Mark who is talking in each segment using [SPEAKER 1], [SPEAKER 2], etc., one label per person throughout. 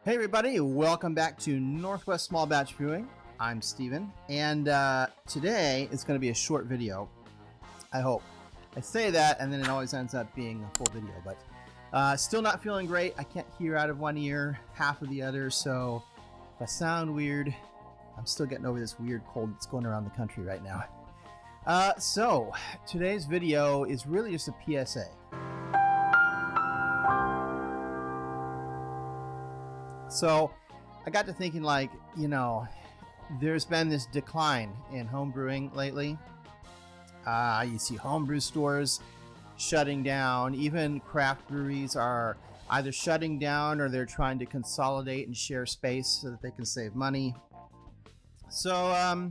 [SPEAKER 1] Hey everybody, welcome back to Northwest Small Batch Brewing. I'm Steven, and today it's going to be a short video, I hope. I say that and then it always ends up being a full video, but still not feeling great. I can't hear out of one ear, half of the other, so if I sound weird, I'm still getting over this weird cold that's going around the country right now. So today's video is really just a PSA. So I got to thinking, like, there's been this decline in home brewing lately. You see homebrew stores shutting down. Even craft breweries are either shutting down or they're trying to consolidate and share space so that they can save money. So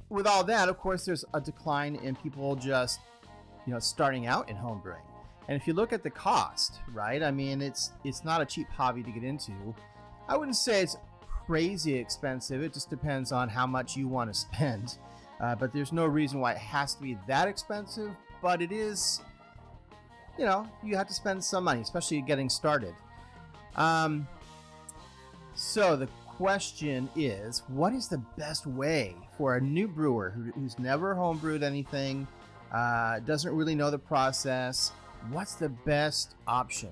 [SPEAKER 1] with all that, of course, there's a decline in people just, starting out in home brewing. And if you look at the cost, right? I mean, it's not a cheap hobby to get into. I wouldn't say it's crazy expensive. It just depends on how much you want to spend. But there's no reason why it has to be that expensive. But it is, you have to spend some money, especially getting started. So the question is, what is the best way for a new brewer who's never homebrewed anything, doesn't really know the process? What's the best option?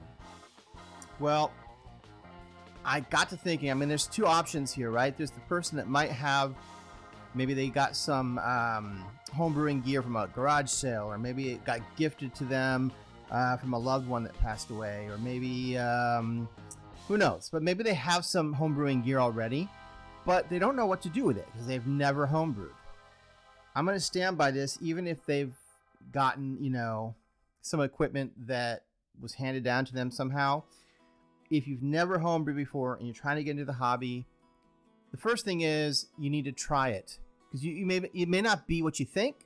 [SPEAKER 1] Well, I got to thinking, I mean, there's two options here, right? There's the person that might have, maybe they got some home brewing gear from a garage sale, or maybe it got gifted to them from a loved one that passed away, or maybe, who knows? But maybe they have some home brewing gear already, but they don't know what to do with it because they've never homebrewed. I'm going to stand by this, even if they've gotten, some equipment that was handed down to them somehow. If you've never homebrewed before and you're trying to get into the hobby, the first thing is you need to try it, because it may not be what you think,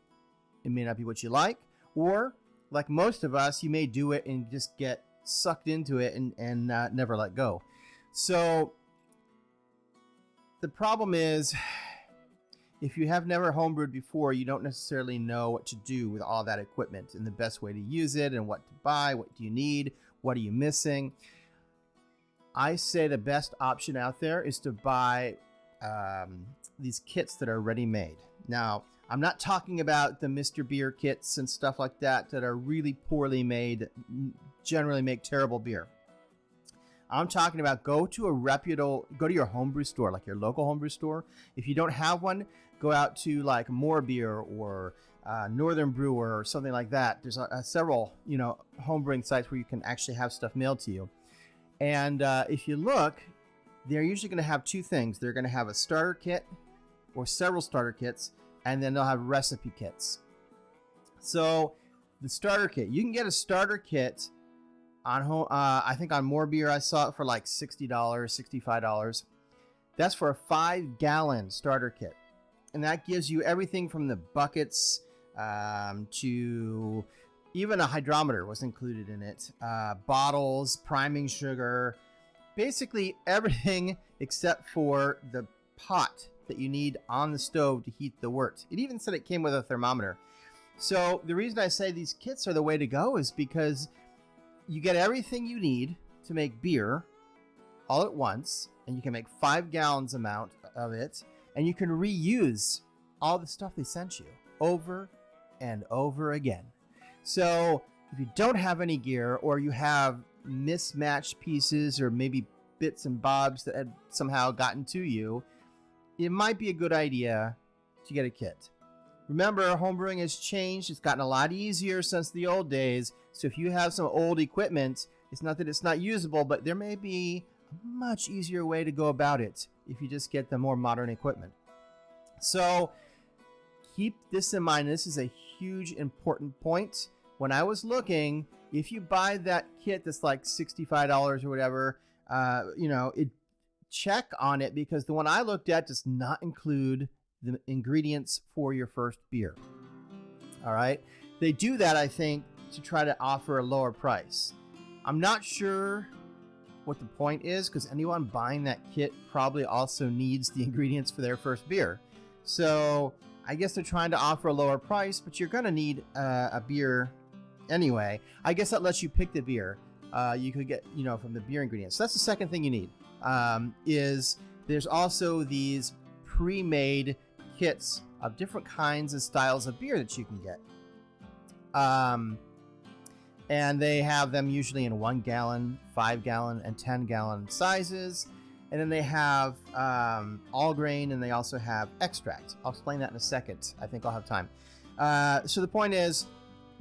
[SPEAKER 1] it may not be what you like, or like most of us, you may do it and just get sucked into it and never let go. So the problem is, if you have never homebrewed before, you don't necessarily know what to do with all that equipment and the best way to use it and what to buy, what do you need, what are you missing. I say the best option out there is to buy these kits that are ready-made. Now, I'm not talking about the Mr. Beer kits and stuff like that are really poorly made, generally make terrible beer. I'm talking about go to your homebrew store, like your local homebrew store. If you don't have one, go out to like More Beer or Northern Brewer or something like that. There's several, homebrewing sites where you can actually have stuff mailed to you. And if you look, they're usually going to have two things. They're going to have a starter kit or several starter kits, and then they'll have recipe kits. So the starter kit, you can get a starter kit on home. I think on More Beer I saw it for like $60, $65. That's for a 5-gallon starter kit, and that gives you everything from the buckets to even a hydrometer was included in it, bottles, priming sugar, basically everything except for the pot that you need on the stove to heat the wort. It even said it came with a thermometer. So the reason I say these kits are the way to go is because you get everything you need to make beer all at once, and you can make 5 gallons amount of it, and you can reuse all the stuff they sent you over and over again. So if you don't have any gear, or you have mismatched pieces or maybe bits and bobs that had somehow gotten to you, it might be a good idea to get a kit. Remember, homebrewing has changed. It's gotten a lot easier since the old days. So if you have some old equipment, it's not that it's not usable, but there may be a much easier way to go about it if you just get the more modern equipment. So keep this in mind. This is a huge, important point. When I was looking, if you buy that kit that's like $65 or whatever, check on it, because the one I looked at does not include the ingredients for your first beer. All right. They do that, I think, to try to offer a lower price. I'm not sure what the point is, because anyone buying that kit probably also needs the ingredients for their first beer. So I guess they're trying to offer a lower price, but you're going to need a beer anyway. I guess that lets you pick the beer. you could get, from the beer ingredients. So that's the second thing you need. Is there's also these pre-made kits of different kinds and styles of beer that you can get. And they have them usually in 1 gallon, 5 gallon, and 10 gallon sizes. And then they have all grain, and they also have extract. I'll explain that in a second. I think I'll have time. So the point is,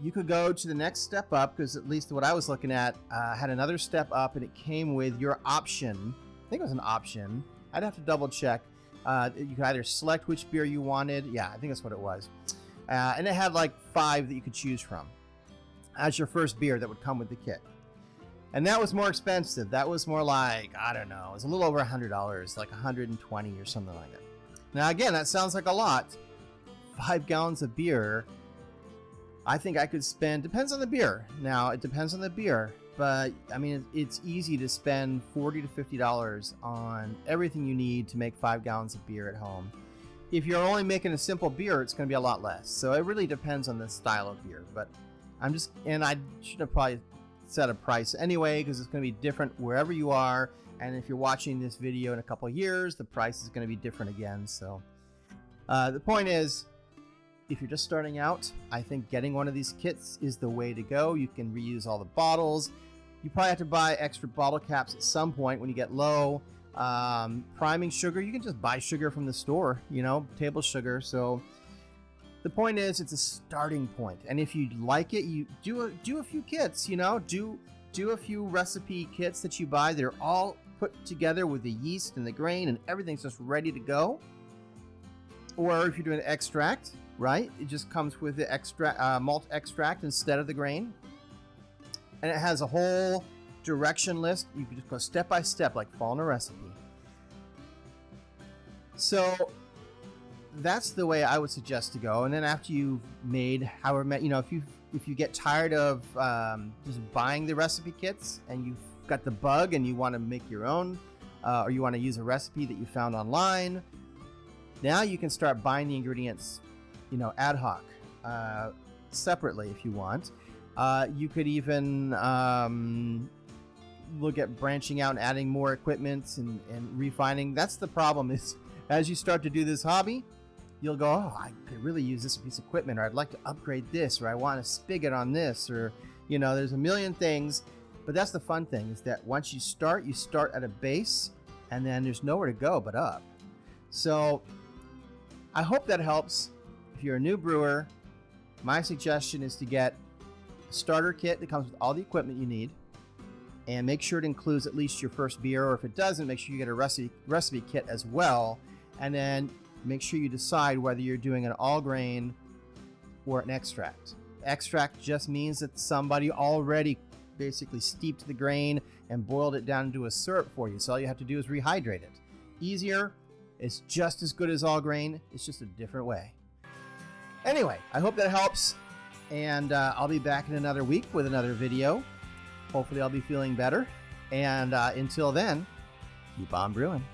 [SPEAKER 1] you could go to the next step up, because at least what I was looking at had another step up, and it came with your option. I think it was an option. I'd have to double check. You could either select which beer you wanted. Yeah, I think that's what it was. And it had like 5 that you could choose from as your first beer that would come with the kit. And that was more expensive. That was more like, I don't know, it was a little over $100, like $120 or something like that. Now, again, that sounds like a lot. 5 gallons of beer, I think I could spend, depends on the beer. Now, it depends on the beer, but I mean, it's easy to spend $40 to $50 on everything you need to make 5 gallons of beer at home. If you're only making a simple beer, it's going to be a lot less. So it really depends on the style of beer. But I should have probably set a price anyway, because it's going to be different wherever you are. And if you're watching this video in a couple of years, the price is going to be different again. So the point is, if you're just starting out, I think getting one of these kits is the way to go. You can reuse all the bottles. You probably have to buy extra bottle caps at some point when you get low. Priming sugar, you can just buy sugar from the store, table sugar. So the point is, it's a starting point. And if you like it, you do a few kits, do a few recipe kits that you buy. They're all put together with the yeast and the grain, and everything's just ready to go. Or if you're doing extract, right? It just comes with the malt extract instead of the grain. And it has a whole direction list. You can just go step by step, like following a recipe. So that's the way I would suggest to go. And then after you've made if you get tired of just buying the recipe kits, and you've got the bug and you want to make your own, or you want to use a recipe that you found online, now you can start buying the ingredients ad hoc, separately if you want. You could even look at branching out and adding more equipment and refining. That's the problem, is as you start to do this hobby, you'll go, oh, I could really use this piece of equipment, or I'd like to upgrade this, or I want a spigot on this, or there's a million things. But that's the fun thing, is that once you start at a base, and then there's nowhere to go but up. So I hope that helps. If you're a new brewer, my suggestion is to get a starter kit that comes with all the equipment you need, and make sure it includes at least your first beer, or if it doesn't, make sure you get a recipe kit as well. And then make sure you decide whether you're doing an all grain or an extract. Extract just means that somebody already basically steeped the grain and boiled it down into a syrup for you. So all you have to do is rehydrate it. Easier. It's just as good as all grain. It's just a different way. Anyway, I hope that helps. And I'll be back in another week with another video. Hopefully I'll be feeling better. And until then, keep on brewing.